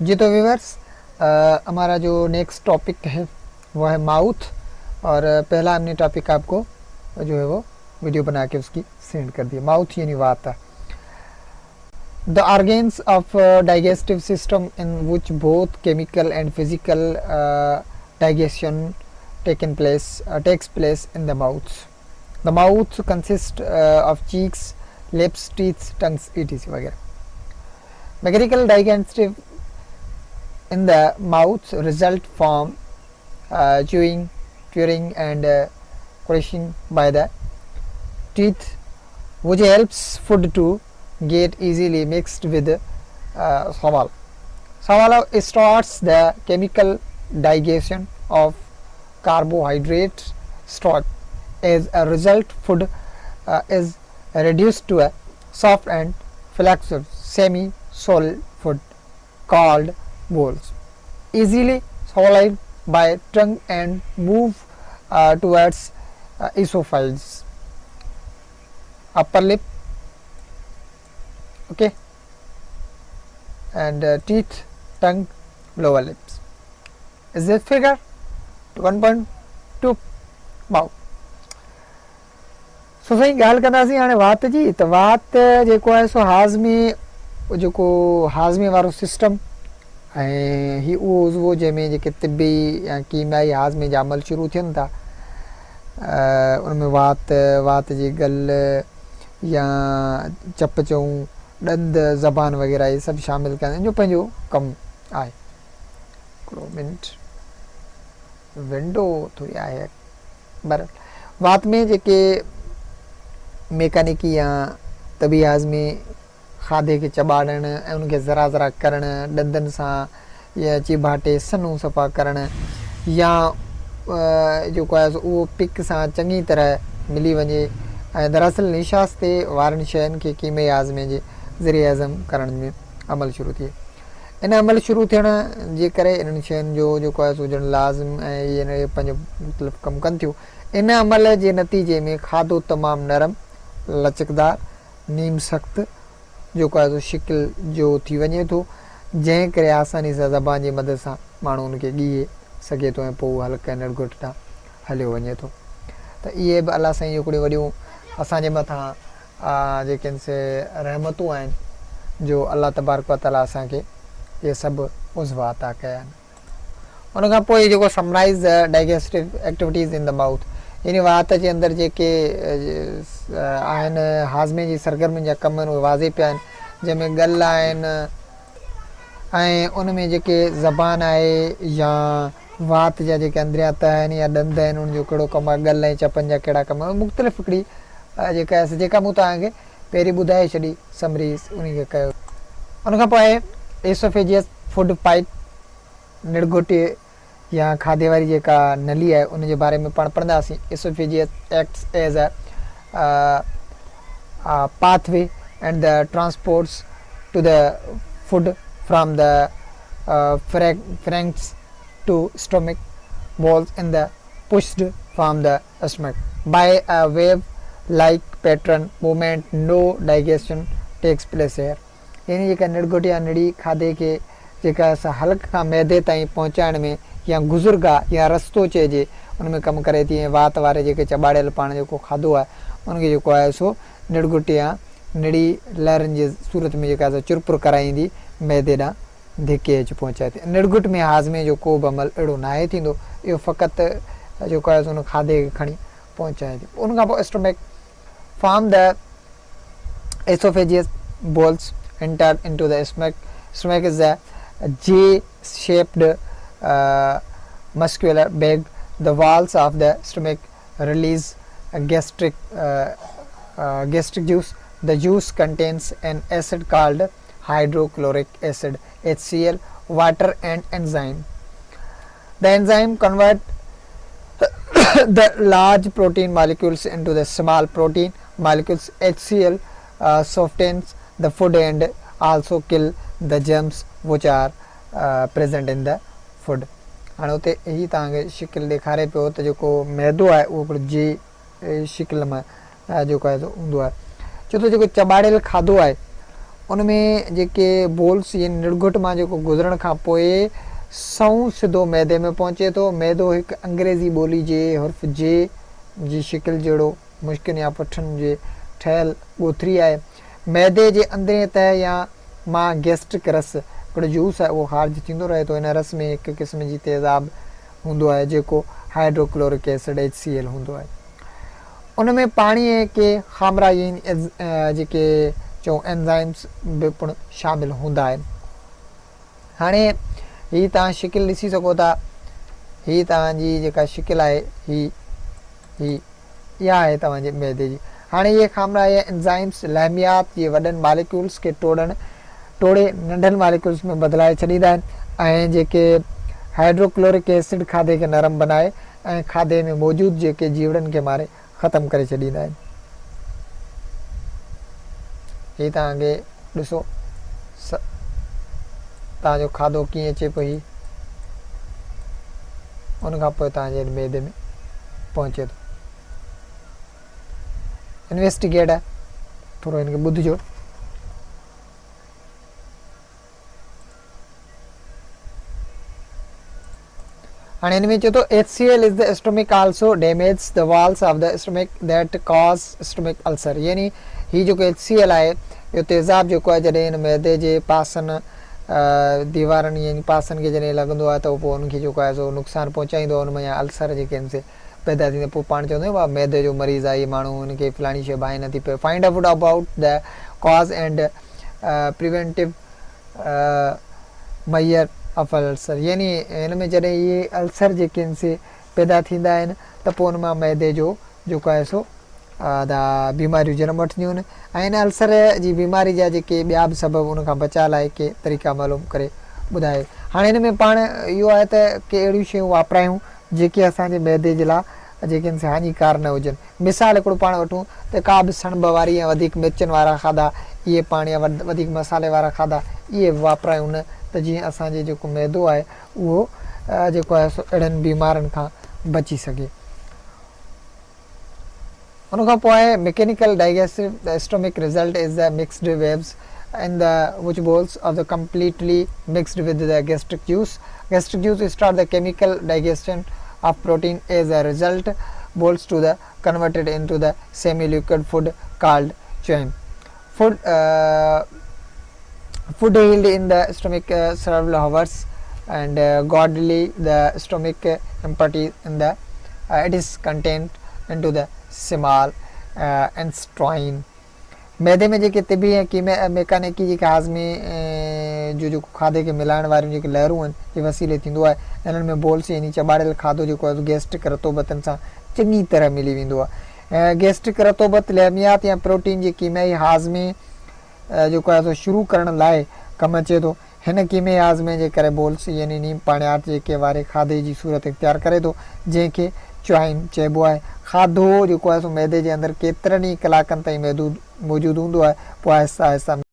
जी तो व्यूअर्स, हमारा जो नेक्स्ट टॉपिक है वो है माउथ। और पहला हमने टॉपिक आपको जो है वो वीडियो बना के उसकी सेंड कर दिया। माउथ यानी वाता, the organs of digestive system in which both chemical and physical digestion takes place in the mouth. The mouth consists of cheeks, lips, teeth, tongues, etc. वगैरह. Mechanical digestive in the mouth result from chewing, and crushing by the teeth, which helps food to get easily mixed with swallow. Swallow starts the chemical digestion of carbohydrate stock. As a result, food is reduced to a soft and flexible semi-solid food called balls, easily swallowed by tongue and move towards esophagus, upper lip, okay, and teeth, tongue, lower lips. Is this figure 1.2 mouth? सो साईं ॻाल्हि कंदासीं हाणे वात जी। त वात जेको आहे सो हाज़मे वारो सिस्टम ऐं ही उहो जंहिंमें जेके तिबी या कीमियाई हाज़मे जा अमल शुरू थियनि था, उनमें वात जी गल या चप चऊं, ॾंद, ज़बान वग़ैरह इहे सभु शामिलु कंदा आहिनि, जो पंहिंजो कमु आहे। हिकिड़ो मिंट, विंडो थोरी आहे बहरहाल। वात में जेके मैकेनिकी या तबी हाज़मी खाधे खे चॿाड़ण ऐं उनखे ज़रा ज़रा करणु, ॾंदनि सां या चिभाटे सनू सफ़ा करणु, या जेको आहे उहो पिक सां चङी तरह मिली वञे ऐं दरअसल निशास ते वारनि शयुनि खे कीमे हाज़मे जे ज़रिए हज़म करण में अमल शुरू थिए। इन अमल शुरू थियण जे करे इन्हनि शयुनि जो जेको आहे सो हुजणु लाज़िम ऐं इहे पंहिंजो मुख़्तलिफ़ कमु कनि थियूं। इन अमल जे नतीजे में खाधो तमामु नरम, लचकदार, नीम सख़्तु जेको आहे सो शिकिल जो थी वञे थो, जंहिं करे आसानी सां ज़बान जी मदद सां माण्हू उनखे ॻीए सघे थो ऐं पोइ हल्के निड़घुट ॾांहुं हलियो वञे थो। त इहे बि अलाह साईं हिकिड़ियूं वॾियूं असांजे मथां जेके से रहमतूं आहिनि, जो अलाह तबारक व तआला असांखे इहे सभु उज़वा अता कया आहिनि। उन खां पोइ जेको summarise digestive activities in the mouth, यानी वात जे अंदरि जेके आहिनि हाज़मे जी सरगर्मियुनि जा कम आहिनि, उहे वाज़े पिया आहिनि, जंहिंमें ॻल आहिनि ऐं उन में जेके ज़बान आहे या वात जा जेके अंदरिया तह आहिनि या ॾंद आहिनि, उनजो कहिड़ो कमु आहे, ॻल ऐं चपनि जा कहिड़ा कम आहिनि, मुख़्तलिफ़ हिकिड़ी जेका मूं तव्हांखे पहिरीं ॿुधाए छॾी समरीज़ उनखे कयो। उनखां पोइ आहे एसोफेजियस फूड पाइप, निड़घुटी या खाधे वारी जेका नली आहे उनजे बारे में पाण पढ़ंदासीं। Oesophagus acts as a pathway and the transports to the food from the pharynx to stomach balls in the pushed from the stomach by a wave like pattern movement. No digestion takes place here. यानी जेका निड़घुट या नड़ी खाधे खे जेका असां Hulk खां मैदे ताईं पहुचाइण में या गुज़ुर्गाह या रस्तो चइजे उनमें कमु करे थी। ऐं वात वारे जेके चॿाड़ियल पाण जेको खाधो आहे उनखे जेको आहे सो निड़घुट या निड़ी लहरनि जे सूरत में जेका आहे चुरपुर कराईंदी मैदे ॾांहुं धिके अची पहुचाए थी। निड़घुट में हाज़मे जो को बि अमल अहिड़ो नाहे थींदो, इहो फ़क़ति जेको आहे सो उन खाधे खे खणी पहुचाए थी। उनखां पोइ stomach from the esophageal balls enter into the stomach. Stomach is a J-shaped muscular bag. The walls of the stomach release gastric juice. The juice contains an acid called hydrochloric acid, HCl, water and enzyme. The enzyme convert the large protein molecules into the small protein molecules. HCl softens the food and also kill the germs which are present in the food. हाणे उते ही तव्हांखे शिकिल ॾेखारे पियो त जेको मैदो आहे उहो हिकिड़ो जे शिकिल में जेको आहे हूंदो आहे। छो त जेको चॿाड़ियल खाधो आहे उनमें जेके बोल्स यानी निड़गुट मां जेको गुज़रण खां पोइ सऊं सिधो मैदे में पहुचे थो। मैदो हिकु अंग्रेज़ी ॿोली जे हुर्फ़ जे जी शिकिल जहिड़ो मुश्किल या पुठनि जे ठहियल ॻोथरी आहे। मैदे जे अंदरें तह या मां गैस्ट्रिक रस हिकिड़ो जूस आहे, उहो ख़ारिज थींदो रहे थो। इन रस में हिकु क़िस्म जी तेज़ाब हूंदो आहे जेको हाइड्रोक्लोरिक एसिड HCl हूंदो आहे। उन में पाणीअ के खामराइन जेके चऊं एंजाइम्स बि पिणु शामिल हूंदा आहिनि। हाणे हीअ तव्हां शिकिल ॾिसी सघो था। हीअ तव्हांजी जेका शिकिल आहे इहा आहे तव्हांजे मैदे जी। हाणे इहे खामराइ एंजाइम्स लहमियात जे वॾनि मालिक्यूल्स खे टोड़े नंढनि मालिक्यूल्स में बदिलाए छॾींदा आहिनि ऐं जेके हाइड्रोक्लोरिक एसिड खाधे खे नरम बनाए ऐं खाधे में मौजूदु जेके जीवड़नि खे मारे ख़तमु करे छॾींदा आहिनि। हीअ तव्हांखे ॾिसो तव्हांजो खाधो कीअं अचे पियो। हीअ उनखां पोइ तव्हांजे मैदे में पहुचे थो। इन्वेस्टिगेट आहे, थोरो हिनखे ॿुधिजो। हाणे हिन में चए थो HCl is the stomach also damage the walls of the stomach that cause stomach ulcer. यानी हीअ जेको HCl आहे इहो तेज़ाब जेको आहे जॾहिं हिन मैदे जे पासनि दीवारनि यानी पासनि खे जॾहिं लॻंदो आहे त पोइ उनखे जेको आहे सो नुक़सानु पहुचाईंदो आहे। उनमें अल्सर जेके आहिनि से पैदा थींदा। पोइ पाण चवंदा आहियूं मैदे जो मरीज़ आहे, माण्हू हुनखे फलाणी शइ बाहि नथी पए। Find out about the cause and preventive measure of ulcer. यानी हिन में जॾहिं इहे अल्सर जेके आहिनि से पैदा थींदा आहिनि त पोइ हुन मां मैदे जो जेको आहे सो बीमारियूं जनम वठंदियूं आहिनि। ऐं हिन अल्सर जी बीमारी जा जेके ॿिया बि सबबु उनखां बचाव लाइ के तरीक़ा मालूम करे ॿुधाए। हाणे हिन में पाण इहो आहे त के अहिड़ियूं शयूं वापरायूं जेके असांजे मैदे जे लाइ जेके आहिनि से हानिकार न हुजनि। मिसाल हिकिड़ो पाण वठूं त का बि सणभ वारी या वधीक मिर्चनि वारा खाधा इहे पाण या वधीक मसाले वारा खाधा इहे वापरायूं न, त जीअं असांजे जेको मैदो आहे उहो जेको आहे सो अहिड़नि बीमारियुनि खां बची सघे। उनखां पोइ आहे mechanical digestive the stomach result is the mixed waves in the which balls of the completely mixed with the gastric juice. Gastric juice start the chemical digestion of protein. As a result, balls to the converted into the semi-liquid food called chyme. Food held in the stomach several hours and gradually the stomach empties in the it is contained into the small intestine. मैदे में जेके तिबी ऐं मैकेनिकी जेके हाज़मी जो खाधे खे मिलाइण वारियूं जेके लहरूं आहिनि जे वसीले थींदो आहे। इन्हनि में बोल्स यानी चॿाड़ियल खाधो जेको आहे गैस्ट्रिक रतोबतनि सां चङी तरह मिली वेंदो आहे। गैस्ट्रिक रतोबत लहमियात या प्रोटीन जी कीमियाई हाज़मे जेको आहे सो शुरू करण लाइ कमु अचे थो। हिन कीमियाई हाज़मे जे करे बोल्स यानी नीम पाणियात जेके वारे खाधे जी सूरत इख्तियार करे थो जंहिंखे च्वाइम चइबो आहे। खाधो जेको आहे सो मैदे जे अंदरि केतिरनि ई कलाकनि ताईं मौजूदु हूंदो आहे। पोइ आहिस्ता आहिस्ता